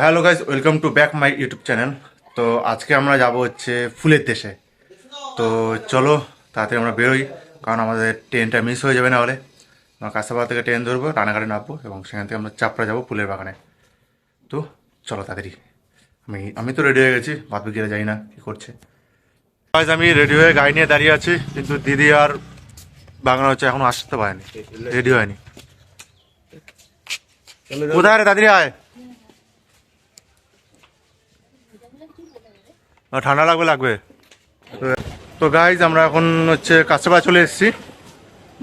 Hello guys, welcome to back my YouTube channel. তো আজকে আমরা যাব হচ্ছে ফুলের দেশে। তো চলো তাড়াতাড়ি আমরা বেরোই, কারণ আমাদের ট্রেনটা মিস হয়ে যাবে না হলে। আমরা কাঁসাপাড়া থেকে ট্রেন ধরবো, রানাঘাটে নামবো এবং সেখান থেকে আমরা চাপড়া যাবো ফুলের বাগানে। তো চলো তাড়াতাড়ি। আমি তো রেডি হয়ে গেছি, বাদ বাকিরা যাই না কী করছে। গাইজ আমি রেডি হয়ে গাড়ি নিয়ে দাঁড়িয়ে আছি, কিন্তু দিদি আর বাগান হচ্ছে এখনো আসতে পারেনি, রেডি হয়নি। কোথায় রে দাদি? আয়, ঠান্ডা লাগবে। তো গাইজ আমরা এখন হচ্ছে কাঁসাপাড়া চলে এসেছি,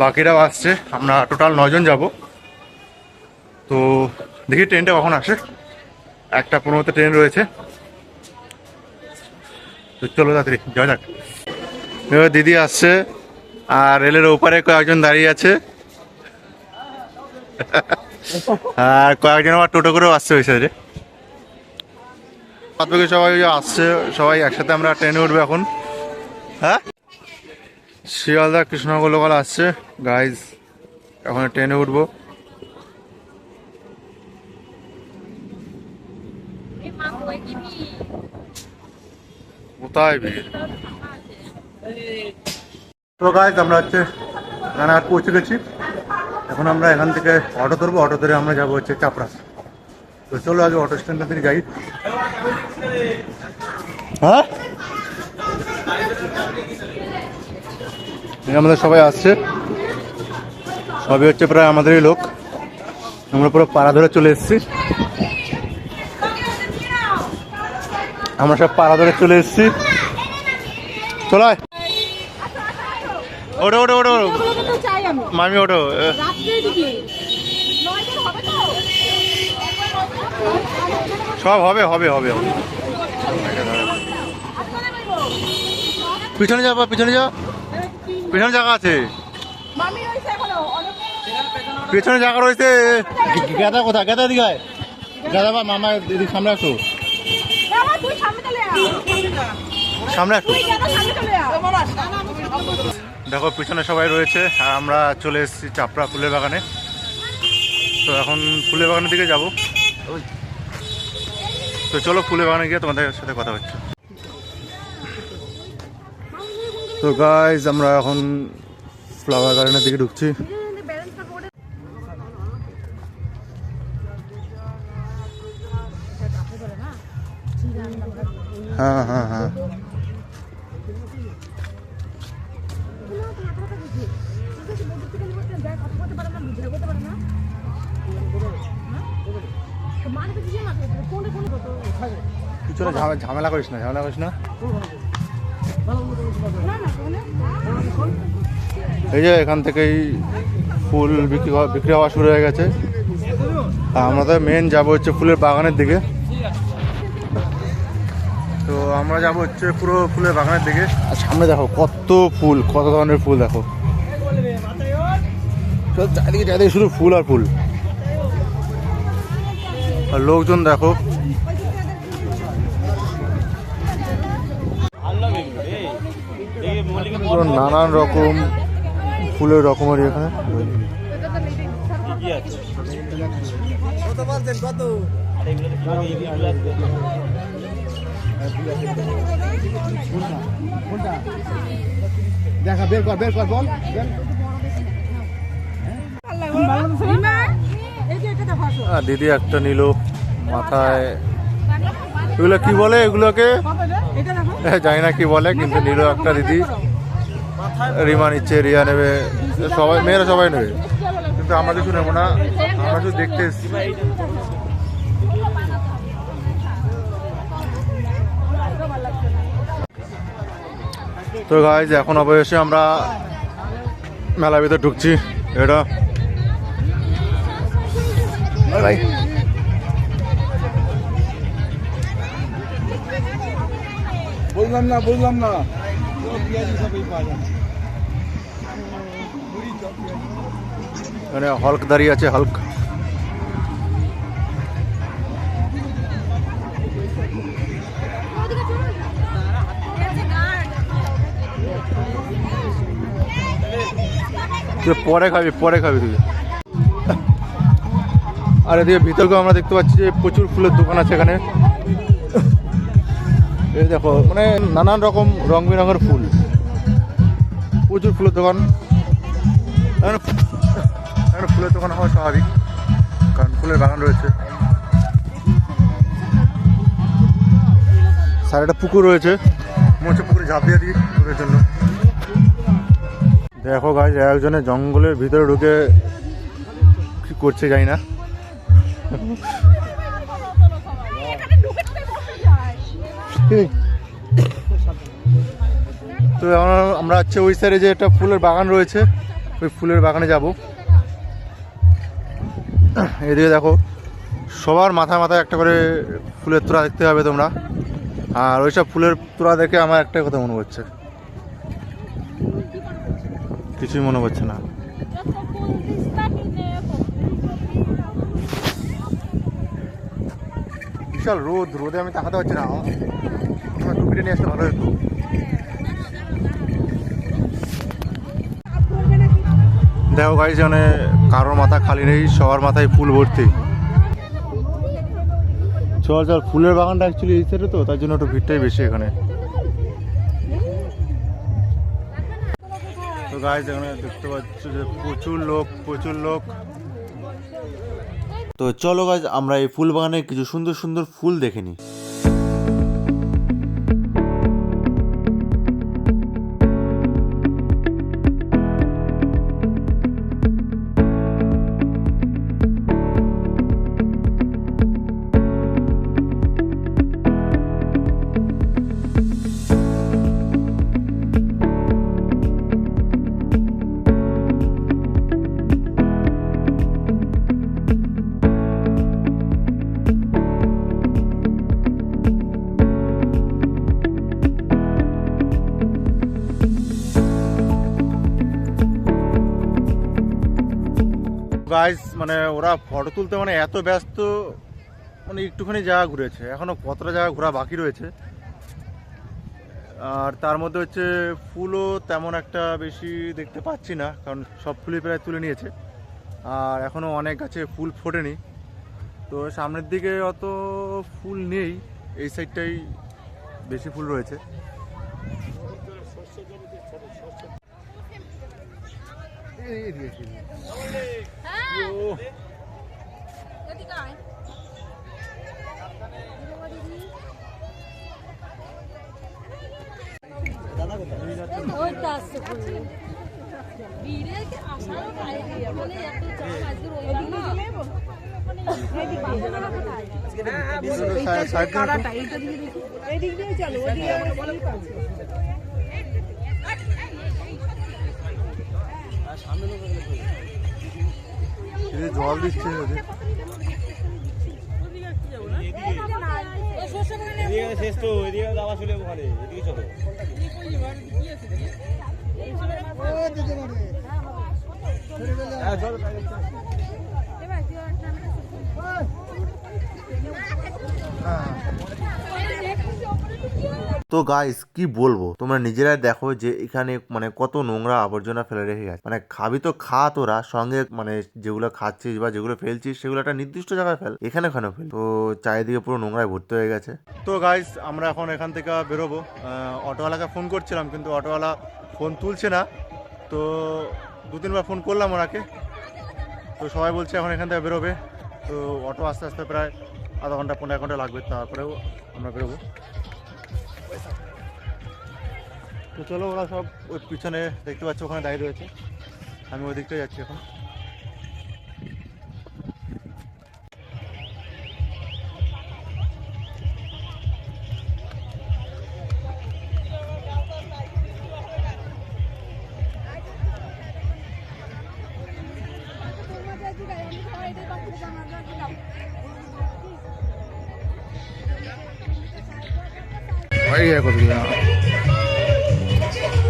বাকিরাও আসছে। আমরা টোটাল 9 জন যাব। তো দেখি ট্রেনটা কখন আসে, 1:15 ট্রেন রয়েছে। তো চলো তাড়াতাড়ি যাওয়া যাক। এবার দিদি আসছে, আর রেলের ওপারে কয়েকজন দাঁড়িয়ে আছে, আর কয়েকজন আবার টোটো করেও আসছে ওই সাইডে। বাদবাকি সবাই আসছে, সবাই একসাথে আমরা ট্রেনে উঠবো এখন। হ্যাঁ, শিয়ালদা কৃষ্ণনগর লোকাল আসছে গাইজ, এখন ট্রেনে উঠবো। কোথায় ভিড়। তো গাইজ আমরা হচ্ছে রানাঘাট পৌঁছে গেছি। এখন আমরা এখান থেকে অটো ধরবো, অটো ধরে আমরা যাবো হচ্ছে চাপড়া। তো চলো আগে অটো স্ট্যান্ডটা থেকে যাই। হ্যাঁ, আমাদের সবাই আসছে, সবই হচ্ছে প্রায় আমাদেরই লোক। আমরা পুরো পাড়া ধরে চলে এসেছি, আমরা সব পাড়া ধরে চলে এসেছি। চলায় ওটো ওটো ওটো মামি, ওটো। সব হবে হবে হবে। পিছনে যাবো, পিছনে যাও, পিছনে জায়গা আছে, পিছনে জায়গা রয়েছে। গেদা কোথায়? গেদা দিকে গেদা বা মামা দিদি সামনে আসো, সামনে আসো। দেখো পিছনে সবাই রয়েছে, আর আমরা চলে এসেছি চাপড়া ফুলের বাগানে। তো এখন ফুলের বাগানের দিকে যাব। তো চলো ফুলের বাগানে গিয়ে তোমাদের সাথে কথা হচ্ছে। তো গাইজ আমরা এখন ফ্লাওয়ার গার্ডেনের দিকে ঢুকছি। হ্যাঁ হ্যাঁ হ্যাঁ, পিছনে ঝামেলা করিস না, ঝামেলা করিস না। এই যে এখান থেকেই ফুল বিক্রি হওয়া শুরু হয়ে গেছে। আমরা তো মেন যাবো হচ্ছে ফুলের বাগানের দিকে। তো আমরা যাবো হচ্ছে পুরো ফুলের বাগানের দিকে। আর সামনে দেখো কত ফুল, কত ধরনের ফুল দেখো, চারিদিকে চারিদিকে শুধু ফুল আর ফুল। আর লোকজন দেখো, পুরো নানান রকম ফুলের রকমারি এখানে। দেখা বের কর, বের কর, বল। দিদি একটা নিল মাথায়, এগুলো কি বলে এগুলোকে জানি না কি বলে, কিন্তু নিল একটা দিদি। রিমা নিচ্ছে, রিয়া নেবে, সবাই মেয়েরা সবাই নেবে, কিন্তু আমরা কিছু নেবো না, আমরা শুধু দেখতে এসেছি। তো গাইজ এখন অবশ্যই আমরা মেলার ভিতরে ঢুকছি। এটা ভাই বললাম না মানে হল্ক দাঁড়িয়ে আছে, হল্ক। তুই পরে খাবি তুই। আর এদিকে ভিতরকেও আমরা দেখতে পাচ্ছি যে প্রচুর ফুলের দোকান আছে এখানে। এই দেখো মানে নানান রকম রং বেরঙের ফুল, প্রচুর ফুলের দোকান। এখানে ফুলের দোকান হওয়া স্বাভাবিক, কারণ ফুলের বাগান রয়েছে। সাইডে একটা পুকুর রয়েছে, মনে হচ্ছে পুকুরে ঝাঁপ দিয়ে দিই পুকুরের জন্য। দেখো গাছ, একজনে জঙ্গলের ভিতরে ঢুকে কি করছে জানি না। তো আমরা হচ্ছে ওই সাইডে যে একটা ফুলের বাগান রয়েছে, ওই ফুলের বাগানে যাব। এদিকে দেখো সবার মাথায় মাথায় একটা করে ফুলের তোড়া দেখতে পাবে তোমরা। আর ওইসব ফুলের তোড়া দেখে আমার একটাই কথা মনে হচ্ছে, কিছুই মনে হচ্ছে না। বিশাল রোদ, রোদে আমি তাকাতে পারছি না। আমার টুপিটা নিয়ে আসলে ভালো হতো। দেখো গাইস, মানে কারোর মাথা খালি নেই, সবার মাথায় ফুল ভর্তি। চল চল, ফুলের বাগানটা অ্যাকচুয়ালি এই সাইডে, তো তার জন্য একটু ভিড়টাই বেশি এখানে। তো গাইস এখানে দেখতে পাচ্ছ যে প্রচুর লোক, প্রচুর লোক। তো চলো গাইস, আমরা এই ফুল বাগানে কিছু সুন্দর সুন্দর ফুল দেখে নিই। গাইস মানে ওরা ফটো তুলতে মানে এত ব্যস্ত, মানে একটুখানি জায়গা ঘুরেছে, এখনো কতটা জায়গা ঘোরা বাকি রয়েছে। আর তার মধ্যে হচ্ছে ফুলও তেমন একটা বেশি দেখতে পাচ্ছি না, কারণ সব ফুলই প্রায় তুলে নিয়েছে। আর এখনো অনেক গাছে ফুল ফোটেনি, তো সামনের দিকে অত ফুল নেই, এই সাইডটাই বেশি ফুল রয়েছে। জল দিচ্ছে শেষ তো, এদিকে দাওয়া চলে ওখানে, এদিকে চলো। তো গাইস কি বলবো, তোমরা নিজেরাই দেখো যে এখানে মানে কত নোংরা আবর্জনা ফেলে রেখে গেছে। মানে খাবি তো খা তোরা, সঙ্গে মানে যেগুলো খাচ্ছিস বা যেগুলো ফেলছিস সেগুলো একটা নির্দিষ্ট জায়গায় ফেল, এখানে ফেল। তো চারিদিকে পুরো নোংরায় ভর্তি হয়ে গেছে। তো গাইস আমরা এখন এখান থেকে বেরোবো। অটোওয়ালাকে ফোন করছিলাম, কিন্তু অটোওয়ালা ফোন তুলছে না। তো 2-3 বার ফোন করলাম ওনাকে, তো সবাই বলছে এখন এখান থেকে বেরোবে। তো অটো আস্তে আস্তে প্রায় আধা ঘন্টা 15 ঘন্টা লাগবে, তারপরেও আমরা বেরোবো। তো চলো, ওরা সব ওই পিছনে দেখতে পাচ্ছ ওখানে দাঁড়িয়ে রয়েছে, আমি ওই দিকটাই যাচ্ছি এখন।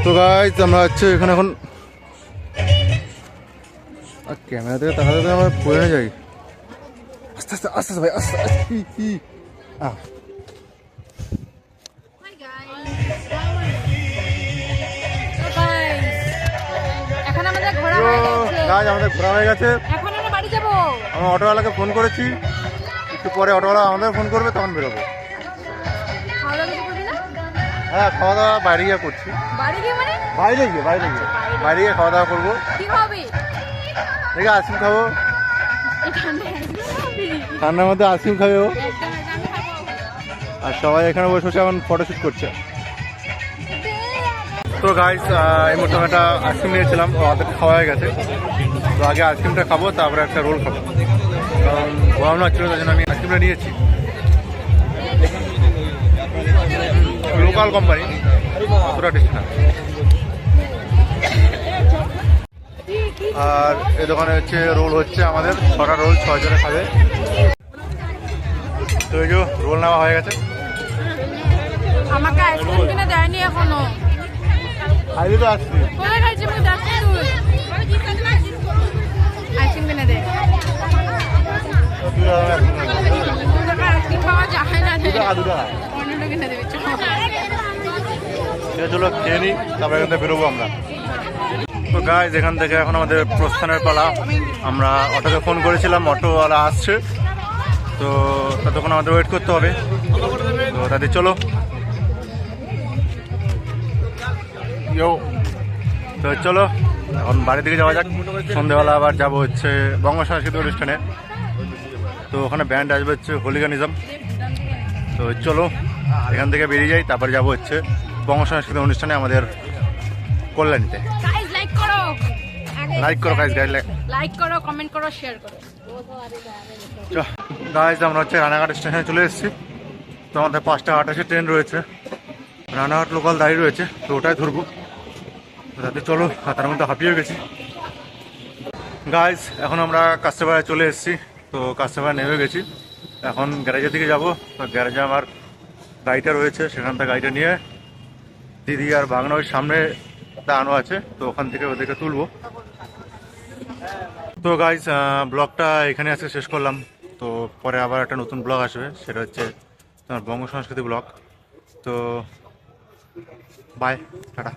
তো গাইস আমরা হচ্ছে এখানে এখন ক্যামেরা থেকে তাকাতে আমরা পড়ে যাই। আস্তে আস্তে আস্তে আস্তে ভাই, আস্তে আমাদের ঘোরা হয়ে গেছে। এখন আমরা বাড়ি যাবো। আমি অটোওয়ালাকে ফোন করেছি, একটু পরে অটোওয়ালা আমাদের ফোন করবে, তখন বেরোবো। হ্যাঁ, খাওয়া দাওয়া বাইরে গিয়ে করছি। বাইরে গিয়ে খাওয়া দাওয়া করবো। দেখে আইসক্রিম খাবো, ঠান্ডার মধ্যে আইসক্রিম খাবে ও। আর সবাই এখানে বসে বসে এখন ফটোশ্যুট করছে। তো গাইস, এই মুহূর্তে একটা আইসক্রিম নিয়েছিলাম, ও অর্ধেক খাওয়া হয়ে গেছে। তো আগে আইসক্রিমটা খাবো, তারপরে একটা রোল খাবো, কারণ গরম লাগছিল, তাই জন্য আমি আইসক্রিমটা নিয়েছি। লোকাল কোম্পানি, অতটা টেস্ট না। আর এই দোকানে হচ্ছে রোল হচ্ছে আমাদের 6টা রোল, 6 জনে খাবে। তো এই যে রোল নেওয়া হয়ে গেছে। আমাকে আইসক্রিম কিনে দেয়নি এখনো। খাইলে তো আসছি, কোথায় খাইছি আমি যাচ্ছি তুই আইসক্রিম কিনে দে। আইসক্রিম পাওয়া যায় না, 2 টাকা 15 কিনে দেবে। চলো খেয়ে নিই, তারপরে এখান থেকে বেরোবো আমরা। তো গাইজ, এখান থেকে এখন আমাদের প্রস্থানের পালা। আমরা অটোকে ফোন করেছিলাম, অটোওয়ালা আসছে, তো ততক্ষণ আমাদের ওয়েট করতে হবে। তো তাদের চলো। তো চলো এখন বাড়ির দিকে যাওয়া যাক। সন্ধ্যেবেলা আবার যাবো হচ্ছে বঙ্গ সাংস্কৃতিক অনুষ্ঠানে। তো ওখানে ব্যান্ড আসবে হচ্ছে হোলিগানিজম। তো চলো এখান থেকে বেরিয়ে যাই, তারপরে যাবো হচ্ছে বঙ্গ সাংস্কৃতিক অনুষ্ঠানে আমাদের কল্যাণীতে। লাইক করো গাইজ, লাইক করো, কমেন্ট করো, শেয়ার করো। গাইজ, আমরা হচ্ছে রানাঘাট স্টেশনে চলে এসেছি। তো আমাদের 5টা 28 ট্রেন রয়েছে, রানাঘাট লোকাল দাঁড়িয়ে রয়েছে, তো ওটাই ধরবো। তাতে চলো, তার মধ্যে হাঁপিয়ে গেছি। গাইজ, এখন আমরা কাস্টমারে চলে এসেছি। তো কাস্টমার নেমে গেছি, এখন গ্যারেজের দিকে যাব। তো গ্যারেজে আমার গাড়িটা রয়েছে, সেখান থেকে গাড়িটা নিয়ে দিদি আর বাগনা ওই সামনে দাঁড়ানো আছে, তো ওখান থেকে ওদেরকে তুলবো। তো গাইজ, ব্লগটা এখানে আজকে শেষ করলাম। তো পরে আবার একটা নতুন ব্লগ আসবে, সেটা হচ্ছে তোমার বঙ্গ সংস্কৃতি ব্লগ। তো বাই, টাটা।